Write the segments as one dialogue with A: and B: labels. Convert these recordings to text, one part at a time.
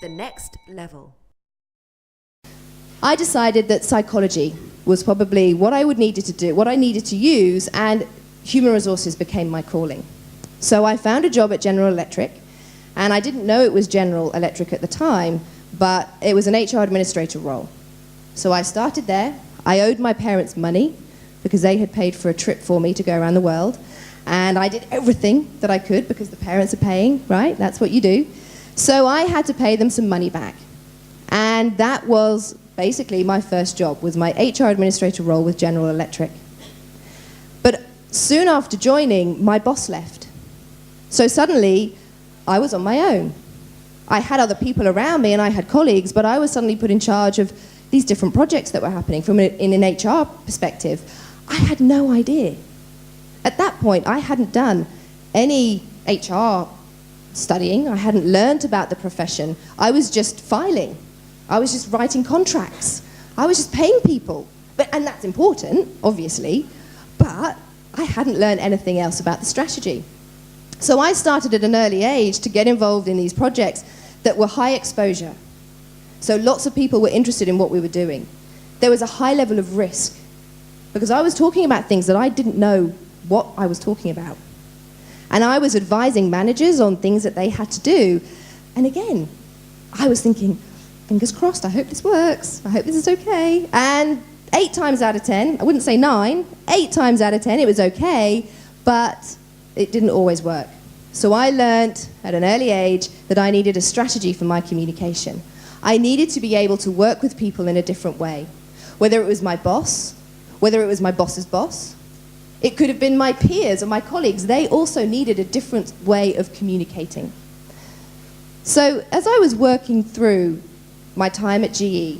A: The next level.
B: I decided that psychology was probably what I needed to do, what I needed to use, and human resources became my calling. So I found a job at General Electric, and I didn't know it was General Electric at the time, but it was an HR administrator role. So I started there. I owed my parents money because they had paid for a trip for me to go around the world, and I did everything that I could because the parents are paying, right? That's what you do. So I had to pay them some money back. And that was basically my first job, was my HR administrator role with General Electric. But soon after joining, my boss left. So suddenly, I was on my own. I had other people around me and I had colleagues, but I was suddenly put in charge of these different projects that were happening from in an HR perspective. I had no idea. At that point, I hadn't done any HR studying. I hadn't learned about the profession. I was just filing. I was just writing contracts. I was just paying people. And that's important, obviously, but I hadn't learned anything else about the strategy. So I started at an early age to get involved in these projects that were high exposure. So lots of people were interested in what we were doing. There was a high level of risk because I was talking about things that I didn't know what I was talking about. And I was advising managers on things that they had to do. And again, I was thinking, fingers crossed, I hope this works. I hope this is okay. And 8 times out of 10, I wouldn't say 9, 8 times out of 10 it was okay, but it didn't always work. So I learned at an early age that I needed a strategy for my communication. I needed to be able to work with people in a different way. Whether it was my boss, whether it was my boss's boss, it could have been my peers or my colleagues. They also needed a different way of communicating. So as I was working through my time at GE,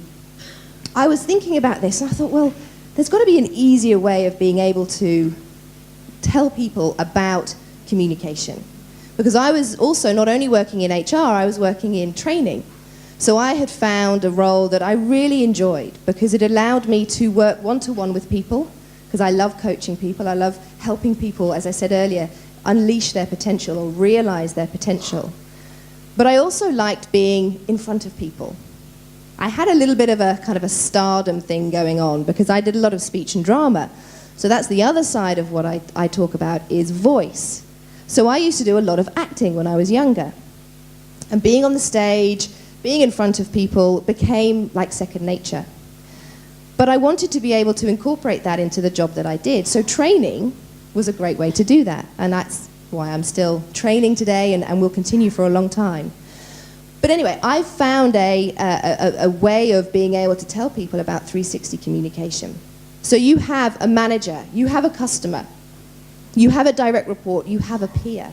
B: I was thinking about this and I thought, well, there's got to be an easier way of being able to tell people about communication. Because I was also not only working in HR, I was working in training. So I had found a role that I really enjoyed because it allowed me to work one-to-one with people, because I love coaching people, I love helping people, as I said earlier, unleash their potential or realize their potential. But I also liked being in front of people. I had a little bit of a kind of a stardom thing going on because I did a lot of speech and drama. So that's the other side of what I talk about is voice. So I used to do a lot of acting when I was younger. And being on the stage, being in front of people became like second nature. But I wanted to be able to incorporate that into the job that I did. So training was a great way to do that. And that's why I'm still training today and will continue for a long time. But anyway, I found a way of being able to tell people about 360 communication. So you have a manager, you have a customer, you have a direct report, you have a peer.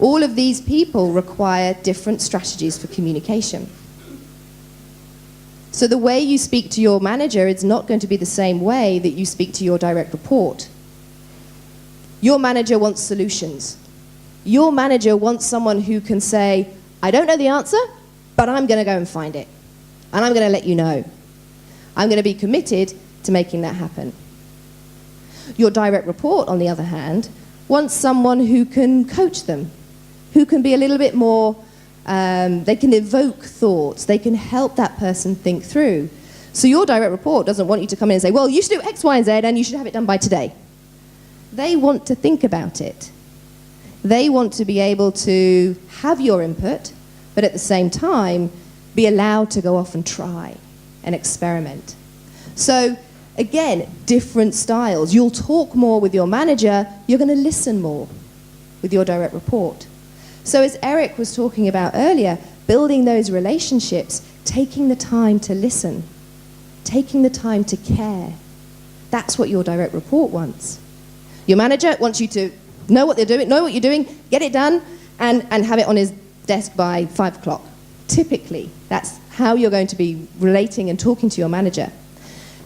B: All of these people require different strategies for communication. So the way you speak to your manager is not going to be the same way that you speak to your direct report. Your manager wants solutions. Your manager wants someone who can say, I don't know the answer, but I'm going to go and find it. And I'm going to let you know. I'm going to be committed to making that happen. Your direct report, on the other hand, wants someone who can coach them, who can be a little bit more, they can evoke thoughts, they can help that person think through. So your direct report doesn't want you to come in and say, well, you should do X, Y, and Z, and you should have it done by today. They want to think about it. They want to be able to have your input, but at the same time, be allowed to go off and try and experiment. So again, different styles. You'll talk more with your manager, you're going to listen more with your direct report. So as Eric was talking about earlier, building those relationships, taking the time to listen, taking the time to care. That's what your direct report wants. Your manager wants you to know what they're doing, know what you're doing, get it done, and have it on his desk by 5 o'clock. Typically, that's how you're going to be relating and talking to your manager.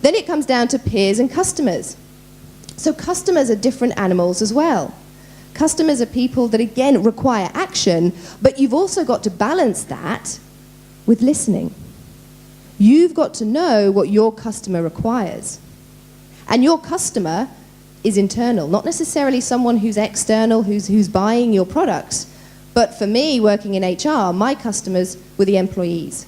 B: Then it comes down to peers and customers. So customers are different animals as well. Customers are people that, again, require action, but you've also got to balance that with listening. You've got to know what your customer requires. And your customer is internal, not necessarily someone who's external, who's buying your products, But for me, working in HR, my customers were the employees.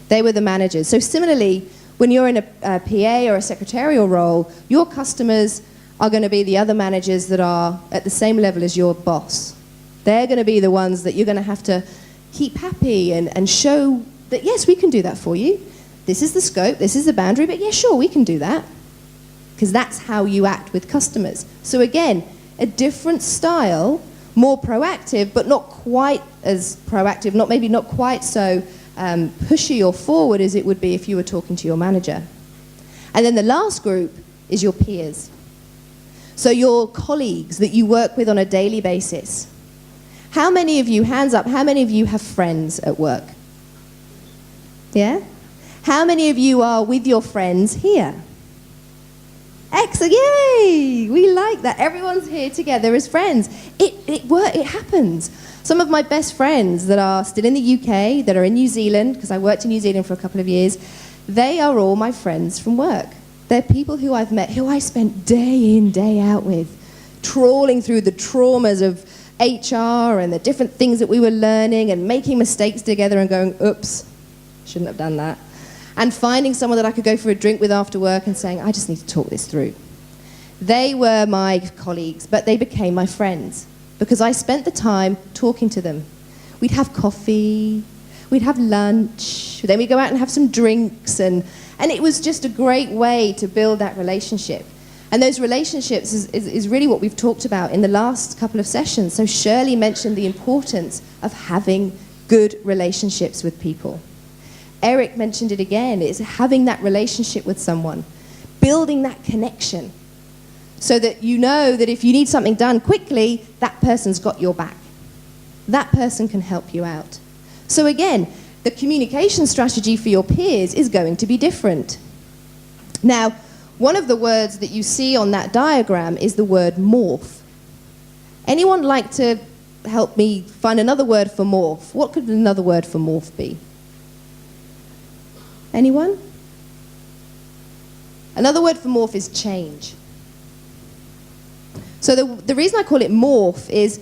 B: They were the managers. So similarly, when you're in a PA or a secretarial role, your customers are going to be the other managers that are at the same level as your boss. They're going to be the ones that you're going to have to keep happy and show that, yes, we can do that for you. This is the scope, this is the boundary, but yeah, sure, we can do that. Because that's how you act with customers. So again, a different style, more proactive, but not quite as proactive, maybe not quite so pushy or forward as it would be if you were talking to your manager. And then the last group is your peers. So your colleagues that you work with on a daily basis. How many of you, hands up, how many of you have friends at work? Yeah? How many of you are with your friends here? Excellent, yay! We like that. Everyone's here together as friends. It happens. Some of my best friends that are still in the UK, that are in New Zealand, because I worked in New Zealand for a couple of years, they are all my friends from work. They're people who I've met, who I spent day in, day out with, trawling through the traumas of HR and the different things that we were learning and making mistakes together and going, oops, shouldn't have done that. And finding someone that I could go for a drink with after work and saying, I just need to talk this through. They were my colleagues, but they became my friends because I spent the time talking to them. We'd have coffee, we'd have lunch, then we'd go out and have some drinks, and it was just a great way to build that relationship. And those relationships is really what we've talked about in the last couple of sessions. So Shirley mentioned the importance of having good relationships with people. Eric mentioned it again, it's having that relationship with someone, building that connection, so that you know that if you need something done quickly, that person's got your back. That person can help you out. So again, the communication strategy for your peers is going to be different. Now, one of the words that you see on that diagram is the word morph. Anyone like to help me find another word for morph? What could another word for morph be? Anyone? Another word for morph is change. So the reason I call it morph is,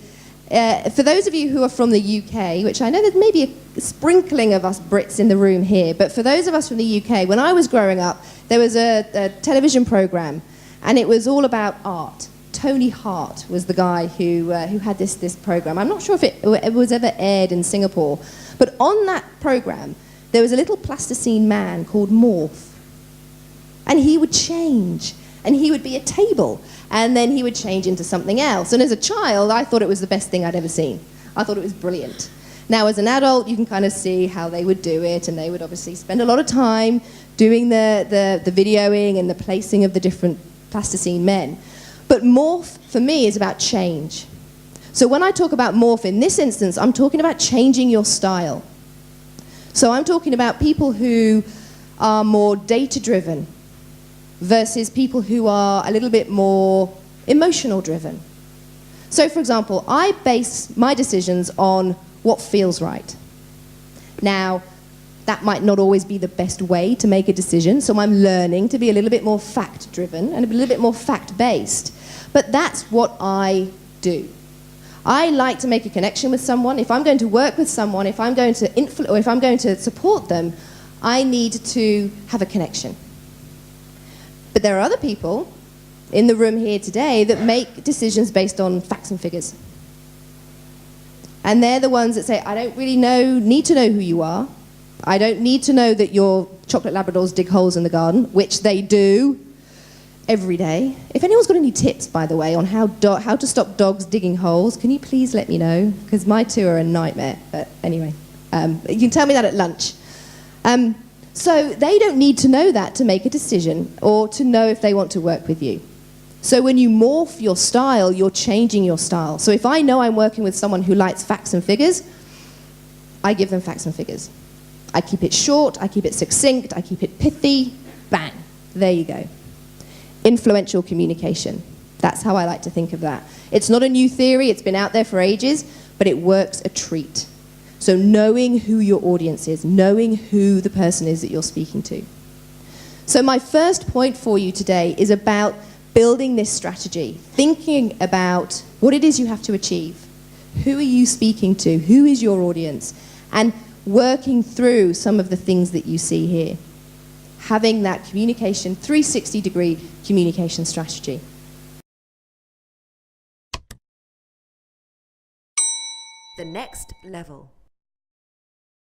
B: for those of you who are from the UK, which I know there's maybe a sprinkling of us Brits in the room here, but for those of us from the UK, when I was growing up, there was a television program, and it was all about art. Tony Hart was the guy who had this program. I'm not sure if it was ever aired in Singapore, but on that program, there was a little plasticine man called Morph. And he would change. And he would be a table. And then he would change into something else. And as a child, I thought it was the best thing I'd ever seen. I thought it was brilliant. Now, as an adult, you can kind of see how they would do it. And they would obviously spend a lot of time doing the videoing and the placing of the different plasticine men. But morph, for me, is about change. So when I talk about morph in this instance, I'm talking about changing your style. So I'm talking about people who are more data-driven versus people who are a little bit more emotional-driven. So, for example, I base my decisions on what feels right. Now, that might not always be the best way to make a decision, so I'm learning to be a little bit more fact-driven and a little bit more fact-based. But that's what I do. I like to make a connection with someone. If I'm going to work with someone, if I'm going to or if I'm going to support them, I need to have a connection. But there are other people in the room here today that make decisions based on facts and figures. And they're the ones that say, I don't really need to know who you are. I don't need to know that your chocolate Labradors dig holes in the garden, which they do every day. If anyone's got any tips, by the way, on how to stop dogs digging holes, can you please let me know? Because my two are a nightmare. But anyway, you can tell me that at lunch. So they don't need to know that to make a decision or to know if they want to work with you. So when you morph your style, you're changing your style. So if I know I'm working with someone who likes facts and figures, I give them facts and figures. I keep it short, I keep it succinct, I keep it pithy, bang, there you go. Influential communication. That's how I like to think of that. It's not a new theory, it's been out there for ages, but it works a treat. So knowing who your audience is, knowing who the person is that you're speaking to. So my first point for you today is about building this strategy, thinking about what it is you have to achieve, Who are you speaking to? Who is your audience? And working through some of the things that you see here. Having that communication, 360-degree communication strategy.
A: The next level.